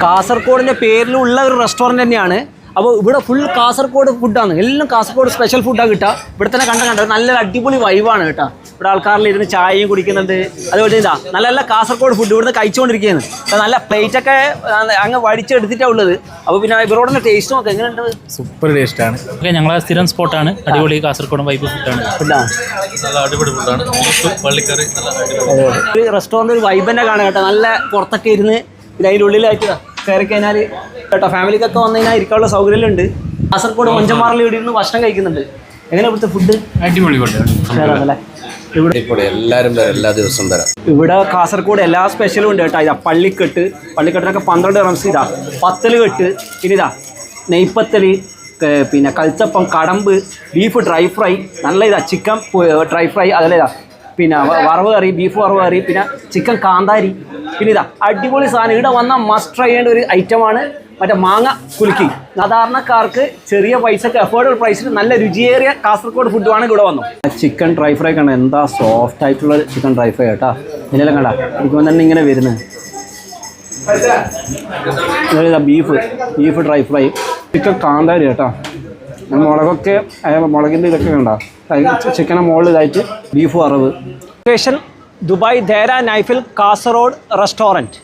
കാസർഗോഡിൻ്റെ പേരിലുള്ള ഒരു റെസ്റ്റോറൻറ്റ് തന്നെയാണ്. അപ്പോൾ ഇവിടെ ഫുൾ കാസർഗോഡ് ഫുഡാണ്, എല്ലാം കാസർഗോഡ് സ്പെഷ്യൽ ഫുഡാണ് കിട്ടുക. ഇവിടെ തന്നെ കണ്ടത് നല്ലൊരു അടിപൊളി വൈബാണ് കേട്ടോ. ഇവിടെ ആൾക്കാരിൽ ഇരുന്ന് ചായയും കുടിക്കുന്നുണ്ട്. അതുപോലെ ഇതാ നല്ല നല്ല കാസർഗോഡ് ഫുഡ് ഇവിടുന്ന് കഴിച്ചുകൊണ്ടിരിക്കുകയാണ്. നല്ല പ്ലേറ്റൊക്കെ അങ്ങ് വടിച്ചെടുത്തിട്ടാണ് ഉള്ളത്. അപ്പോൾ പിന്നെ ഇവരോടെ ടേസ്റ്റ് നോക്കാം എങ്ങനെയുണ്ട്. സൂപ്പർ ടേസ്റ്റാണ്. ഞങ്ങളെ സ്ഥിരം സ്പോട്ടാണ്. അടിപൊളി കാസർഗോഡ് വൈബ് ഫുഡാണ്. അടിപൊളി ഫുഡാണ്. പള്ളിക്കറി ഒരു റെസ്റ്റോറൻറ്റ് ഒരു വൈബ് തന്നെ കാണാം കേട്ടോ. നല്ല പുറത്തൊക്കെ ഇരുന്ന് പിന്നെ അതിൻ്റെ ഉള്ളിലായിട്ട് കയറി കഴിഞ്ഞാൽ കേട്ടോ ഫാമിലിക്കൊക്കെ വന്നു കഴിഞ്ഞാൽ ഇരിക്കാനുള്ള സൗകര്യമുണ്ട്. കാസർഗോഡ് മൊഞ്ചമാറിൽ ഇവിടെ ഇരുന്ന് ഭക്ഷണം കഴിക്കുന്നുണ്ട്. എങ്ങനെ ഇവിടുത്തെ ഫുഡ്? അടിപൊളി ഫുഡാണ്. ഇവിടെ എല്ലാവരും എല്ലാ ദിവസവും തരാം. ഇവിടെ കാസർഗോഡ് എല്ലാ സ്പെഷ്യലും ഉണ്ട് കേട്ടോ. ഇതാ പള്ളിക്കെട്ടിനൊക്കെ 12 റംസ്. ഇതാ പത്തൽ കെട്ട്, പിന്നെ ഇതാ നെയ്പ്പത്തൽ, പിന്നെ കൽച്ചപ്പം, കടമ്പ്, ബീഫ് ഡ്രൈ ഫ്രൈ, നല്ല ഇതാ ചിക്കൻ ഡ്രൈ ഫ്രൈ, അതല്ല ഇതാ പിന്നെ വറവ് കറി, ബീഫ് വറവ് കറി, പിന്നെ ചിക്കൻ കാന്താരി, പിന്നെ ഇതാ അടിപൊളി സാധനം. ഇവിടെ വന്നാൽ മസ്റ്റ് ട്രൈ ചെയ്യേണ്ട ഒരു ഐറ്റമാണ് മറ്റേ മാങ്ങ കുലുക്കി. സാധാരണക്കാർക്ക് ചെറിയ പൈസക്ക് അഫോർഡബിൾ പ്രൈസിൽ നല്ല രുചിയേറിയ കാസർഗോഡ് ഫുഡുമാണ് ഇവിടെ വന്നു. ചിക്കൻ ഡ്രൈ ഫ്രൈ കണ്ട എന്താ സോഫ്റ്റ് ആയിട്ടുള്ള ചിക്കൻ ഡ്രൈ ഫ്രൈ കേട്ടോ. ഇതിലെല്ലാം കണ്ട എനിക്ക് തന്നെ ഇങ്ങനെ വരുന്നത്. ബീഫ് ഡ്രൈ ഫ്രൈ, ചിക്കൻ കാന്താരി കേട്ടോ. മുളകൊക്കെ മുളകിൻ്റെ ഇതൊക്കെ കണ്ടോ. ചിക്കനെ മുകളിൽ ഇതായിട്ട് ബീഫ് വറവ്. ലൊക്കേഷൻ ദുബായ് ദേര നൈഫിൽ കാസർഗോഡ് റെസ്റ്റോറൻറ്റ്.